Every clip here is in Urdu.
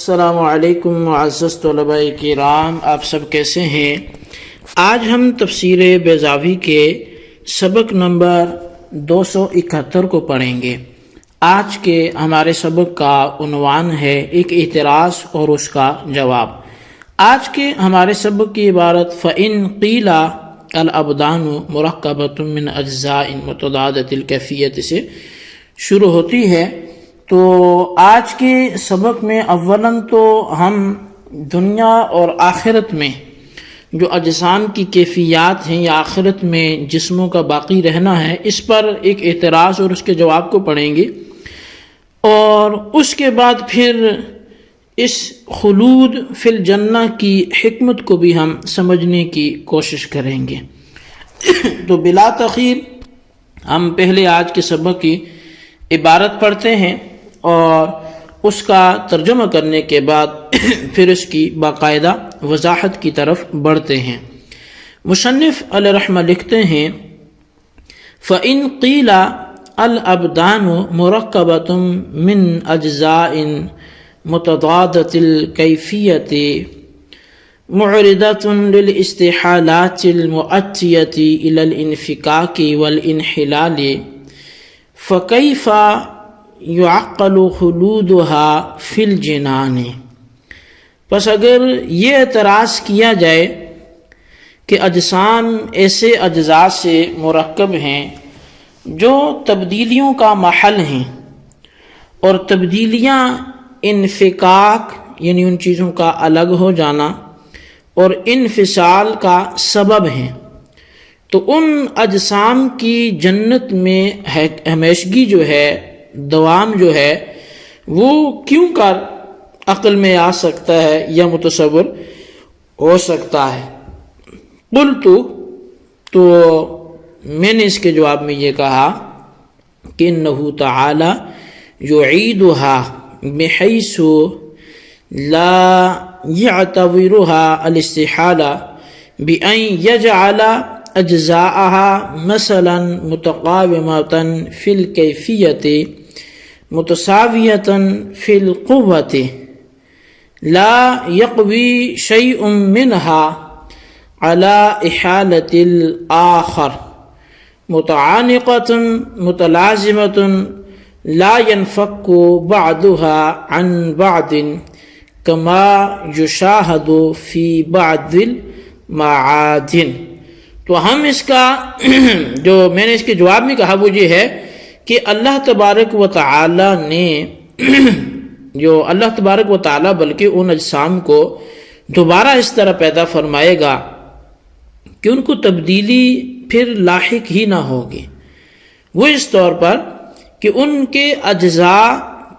السلام علیکم معزز طلباء کرام، آپ سب کیسے ہیں؟ آج ہم تفسیر بیضاوی کے سبق نمبر 271 کو پڑھیں گے۔ آج کے ہمارے سبق کا عنوان ہے ایک اعتراض اور اس کا جواب۔ آج کے ہمارے سبق کی عبارت فَإِن قِيلَ الْأَبْدَانُ مُرَكَّبَةٌ مِّنْ أَجْزَاءٍ مُتَضَادَةِ الْكَيْفِيَّةِ سے شروع ہوتی ہے۔ تو آج کے سبق میں اولاً تو ہم دنیا اور آخرت میں جو اجسام کی کیفیات ہیں یا آخرت میں جسموں کا باقی رہنا ہے، اس پر ایک اعتراض اور اس کے جواب کو پڑھیں گے، اور اس کے بعد پھر اس خلود فی الجنہ کی حکمت کو بھی ہم سمجھنے کی کوشش کریں گے۔ تو بلا تاخیر ہم پہلے آج کے سبق کی عبارت پڑھتے ہیں اور اس کا ترجمہ کرنے کے بعد پھر اس کی باقاعدہ وضاحت کی طرف بڑھتے ہیں۔ مصنف علیہ رحمہ لکھتے ہیں فَإِن قِيلَ الْأَبْدَانُ مُرَكَّبَةٌ مِّنْ أَجْزَاءٍ مُتَضَادَةِ الْكَيْفِيَّةِ مُعْرِضَةٌ لِلْإِسْتِحَالَاتِ الْمُؤَدِّيَةِ إِلَى الْإِنْفِكَاكِ وَالْإِنْحِلَالِ فَكَيْفَ يُعَقَّلُ خُلُودُهَا فِي الْجِنَانِ۔ پس اگر یہ اعتراض کیا جائے کہ اجسام ایسے اجزاء سے مرکب ہیں جو تبدیلیوں کا محل ہیں، اور تبدیلیاں انفکاک یعنی ان چیزوں کا الگ ہو جانا اور انفصال کا سبب ہیں، تو ان اجسام کی جنت میں ہمیشگی جو ہے، دوام جو ہے، وہ کیوں کر عقل میں آ سکتا ہے یا متصور ہو سکتا ہے؟ قلت، تو میں نے اس کے جواب میں یہ کہا کہ انہ تعالی یعیدها بحیث لا يعتبرها الاستحالہ بأن يجعل اجزاءها مثلا متقاومة في الكيفية متساوية في القوة لا يقوي شيء منها على إحالة الآخر متعانقة متلازمة لا ينفك بعضها عن بعض كما يشاهد في بعض المعادن۔ تو ہم اس کا جو میں نے اس کے جواب میں کہا وہ یہ ہے کہ اللہ تبارک و تعالی نے اللہ تبارک و تعالی بلکہ ان اجسام کو دوبارہ اس طرح پیدا فرمائے گا کہ ان کو تبدیلی پھر لاحق ہی نہ ہوگی، وہ اس طور پر کہ ان کے اجزاء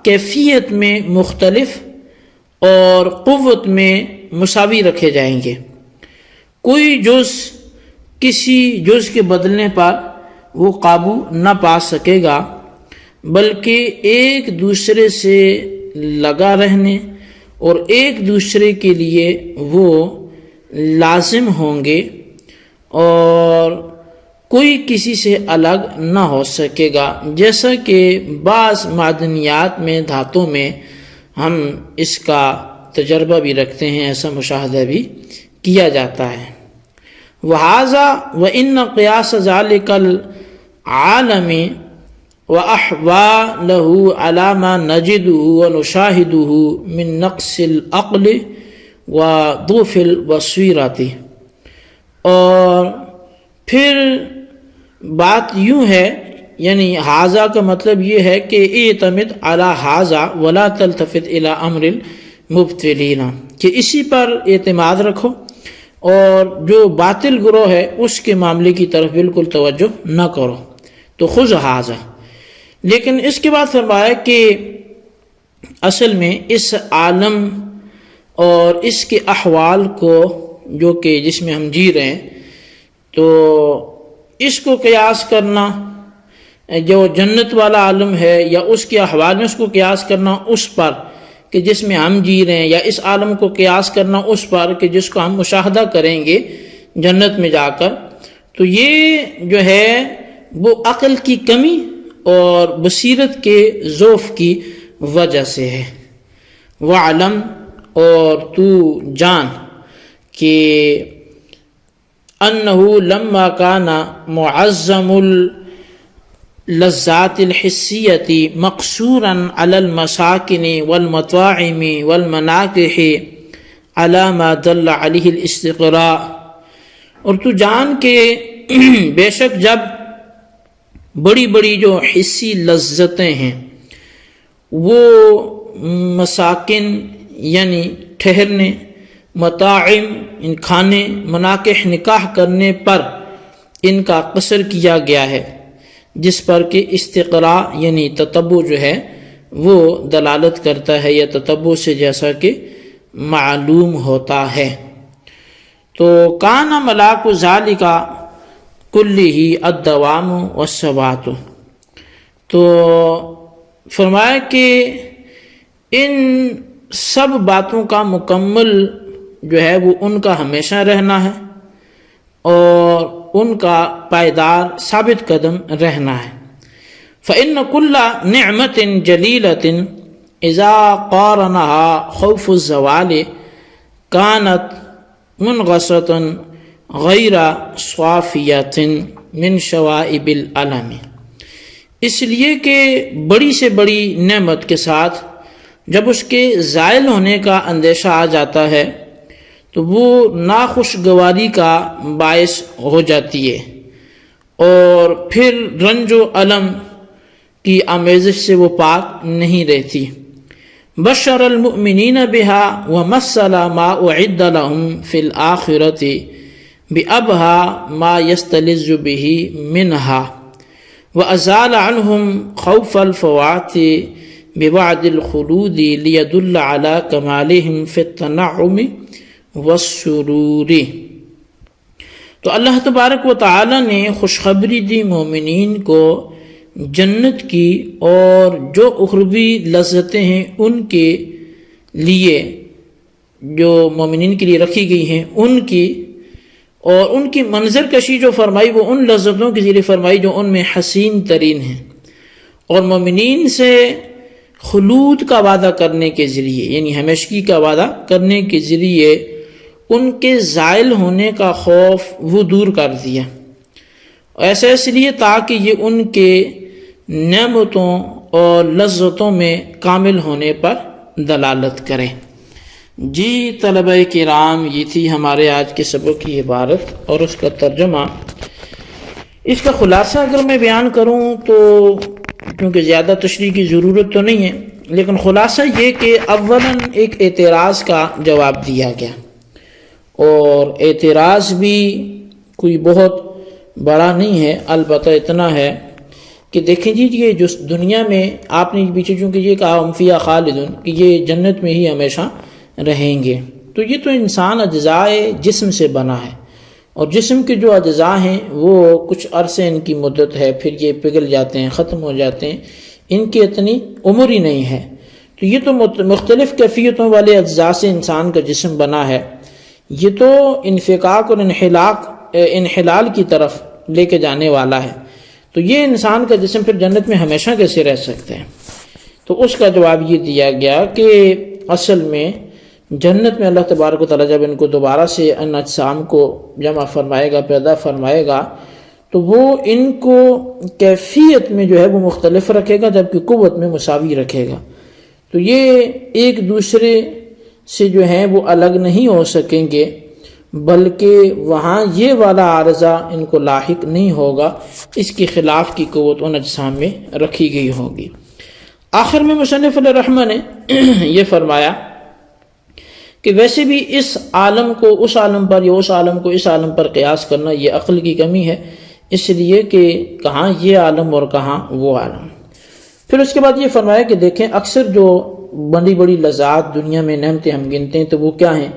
کیفیت میں مختلف اور قوت میں مساوی رکھے جائیں گے۔ کوئی جز کسی جز کے بدلنے پر وہ قابو نہ پا سکے گا، بلکہ ایک دوسرے سے لگا رہنے اور ایک دوسرے کے لیے وہ لازم ہوں گے، اور کوئی کسی سے الگ نہ ہو سکے گا، جیسا کہ بعض معدنیات میں، دھاتوں میں ہم اس کا تجربہ بھی رکھتے ہیں، ایسا مشاہدہ بھی کیا جاتا ہے۔ وَهَذَا وَإِنَّ قِيَاسَ ذَلِكَ الْعَالَمِ وَأَحْوَالَهُ عَلَى مَا نَجِدُهُ وَنُشَاهِدُهُ مِن نَقْصِ الْعَقْلِ وَضُعْفِ الْبَصِيرَةِ۔ اور پھر بات یوں ہے، یعنی حاذا کا مطلب یہ ہے کہ اعتمد علی حاذا ولا تلتفت الی امر المبطلین، کہ اسی پر اعتماد رکھو اور جو باطل گروہ ہے اس کے معاملے کی طرف بالکل توجہ نہ کرو، تو خذ حاذا۔ لیکن اس کے بعد فرمایا کہ اصل میں اس عالم اور اس کے احوال کو جو کہ جس میں ہم جی رہے ہیں، تو اس کو قیاس کرنا، جو جنت والا عالم ہے یا اس کے احوال میں اس کو قیاس کرنا اس پر کہ جس میں ہم جی رہے ہیں، یا اس عالم کو قیاس کرنا اس پر کہ جس کو ہم مشاہدہ کریں گے جنت میں جا کر، تو یہ جو ہے وہ عقل کی کمی اور بصیرت کے ضعف کی وجہ سے ہے۔ وعلم اور تو جان کہ انہو لما کانا معظم اللذات الحسیتی مقصورا علی المساکن والمطاعم والمناکح علی ما دل علیہ الاستقراء، اور تو جان کہ بے شک جب بڑی بڑی جو حسی لذتیں ہیں وہ مساکن یعنی ٹھہرنے، مطاعم ان کھانے، مناکح نکاح کرنے پر ان کا قصر کیا گیا ہے، جس پر کہ استقراء یعنی تتبع جو ہے وہ دلالت کرتا ہے، یا تتبع سے جیسا کہ معلوم ہوتا ہے۔ تو کان ملاک ذالک کلہ الدوام والثبات، تو فرمایا کہ ان سب باتوں کا مکمل جو ہے وہ ان کا ہمیشہ رہنا ہے اور ان کا پائیدار ثابت قدم رہنا ہے۔ فإن كل نعمة جلیلة اذا قارنها خوف الزوال كانت منغصة غیر صافیة من شوائب العلم، اس لیے کہ بڑی سے بڑی نعمت کے ساتھ جب اس کے زائل ہونے کا اندیشہ آ جاتا ہے تو وہ ناخوشگواری کا باعث ہو جاتی ہے، اور پھر رنج و الم کی آمیزش سے وہ پاک نہیں رہتی۔ بشر المؤمنین بها ومثل ما اعد لهم فی الآخرۃ بأبہى ما يستلذ به منها وأزال عنهم خوف الفوات بوعد الخلود لیدل علی کمالہم فی التنعم والسرور۔ تو اللہ تبارک و تعالی نے خوشخبری دی مومنین کو جنت کی، اور جو اخروی لذتیں ہیں ان کے لیے جو مومنین کے لیے رکھی گئی ہیں ان کی، اور ان کی منظر کشی جو فرمائی وہ ان لذتوں کے ذریعے فرمائی جو ان میں حسین ترین ہیں، اور مومنین سے خلود کا وعدہ کرنے کے ذریعے یعنی ہمیشگی کا وعدہ کرنے کے ذریعے ان کے زائل ہونے کا خوف وہ دور کر دیا، ایسا اس لیے تاکہ یہ ان کے نعمتوں اور لذتوں میں کامل ہونے پر دلالت کرے۔ جی طلبہ کرام، یہ تھی ہمارے آج کے سبق کی عبارت اور اس کا ترجمہ۔ اس کا خلاصہ اگر میں بیان کروں تو کیونکہ زیادہ تشریح کی ضرورت تو نہیں ہے، لیکن خلاصہ یہ کہ اولاً ایک اعتراض کا جواب دیا گیا، اور اعتراض بھی کوئی بہت بڑا نہیں ہے، البتہ اتنا ہے کہ دیکھیں جی یہ جو دنیا میں آپ نے پیچھے چونکہ یہ کہا ہم فیہا خالدون کہ یہ جنت میں ہی ہمیشہ رہیں گے، تو یہ تو انسان اجزائے جسم سے بنا ہے، اور جسم کے جو اجزاء ہیں وہ کچھ عرصے ان کی مدت ہے، پھر یہ پگھل جاتے ہیں، ختم ہو جاتے ہیں، ان کی اتنی عمر ہی نہیں ہے۔ تو یہ تو مختلف کیفیتوں والے اجزاء سے انسان کا جسم بنا ہے، یہ تو انفکاک اور انحلال کی طرف لے کے جانے والا ہے، تو یہ انسان کا جسم پھر جنت میں ہمیشہ کیسے رہ سکتے ہیں؟ تو اس کا جواب یہ دیا گیا کہ اصل میں جنت میں اللہ تبارک و تعالیٰ جب ان کو دوبارہ سے ان اجسام کو جمع فرمائے گا، پیدا فرمائے گا، تو وہ ان کو کیفیت میں جو ہے وہ مختلف رکھے گا، جبکہ قوت میں مساوی رکھے گا۔ تو یہ ایک دوسرے سے جو ہیں وہ الگ نہیں ہو سکیں گے، بلکہ وہاں یہ والا عارضہ ان کو لاحق نہیں ہوگا، اس کے خلاف کی قوت ان اجسام میں رکھی گئی ہوگی۔ آخر میں مصنف علیہ رحمہ نے یہ فرمایا کہ ویسے بھی اس عالم کو اس عالم پر یا اس عالم کو اس عالم پر قیاس کرنا یہ عقل کی کمی ہے، اس لیے کہ کہاں یہ عالم اور کہاں وہ عالم۔ پھر اس کے بعد یہ فرمایا کہ دیکھیں اکثر جو بڑی بڑی لذات دنیا میں نعمتیں ہم گنتے ہیں تو وہ کیا ہیں؟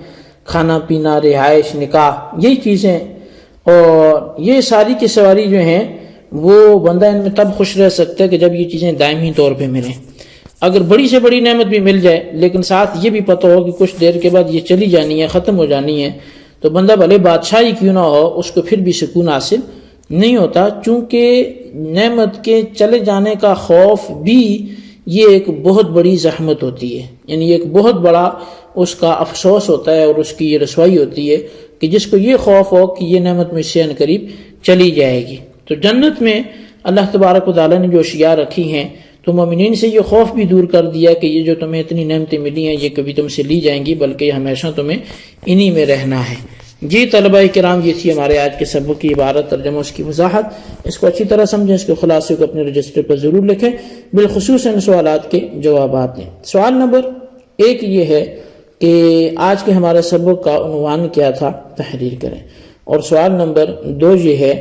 کھانا پینا، رہائش، نکاح، یہی چیزیں، اور یہ ساری کی سواری جو ہیں وہ بندہ ان میں تب خوش رہ سکتا ہے کہ جب یہ چیزیں دائمی طور پہ ملیں۔ اگر بڑی سے بڑی نعمت بھی مل جائے لیکن ساتھ یہ بھی پتہ ہو کہ کچھ دیر کے بعد یہ چلی جانی ہے، ختم ہو جانی ہے، تو بندہ بھلے بادشاہی کیوں نہ ہو اس کو پھر بھی سکون حاصل نہیں ہوتا، چونکہ نعمت کے چلے جانے کا خوف بھی یہ ایک بہت بڑی زحمت ہوتی ہے، یعنی ایک بہت بڑا اس کا افسوس ہوتا ہے اور اس کی یہ رسوائی ہوتی ہے کہ جس کو یہ خوف ہو کہ یہ نعمت مجھ سے عنقریب چلی جائے گی۔ تو جنت میں اللہ تبارک و تعالیٰ نے جو اشیاء رکھی ہیں تو مومنین سے یہ خوف بھی دور کر دیا کہ یہ جو تمہیں اتنی نعمتیں ملی ہیں یہ کبھی تم سے لی جائیں گی، بلکہ ہمیشہ تمہیں انہی میں رہنا ہے۔ جی طلبہ کرام، یہ تھی ہمارے آج کے سبق کی عبارت، ترجمہ اس کی وضاحت۔ اس کو اچھی طرح سمجھیں، اس کے خلاصے کو اپنے رجسٹر پر ضرور لکھیں، بالخصوص ان سوالات کے جوابات دیں۔ سوال نمبر 1 یہ ہے کہ آج کے ہمارے سبق کا عنوان کیا تھا، تحریر کریں۔ اور سوال نمبر 2 یہ ہے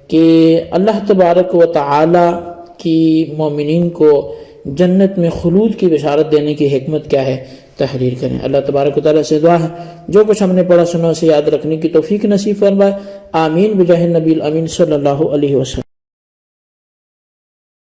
کہ اللہ تبارک و تعالی کی مومنین کو جنت میں خلود کی بشارت دینے کی حکمت کیا ہے، تحریر کریں۔ اللہ تبارک و تعالیٰ سے دعا ہے جو کچھ ہم نے پڑھا سنا اسے یاد رکھنے کی توفیق نصیب فرمائے، آمین بجاہ النبی الامین صلی اللہ علیہ وسلم۔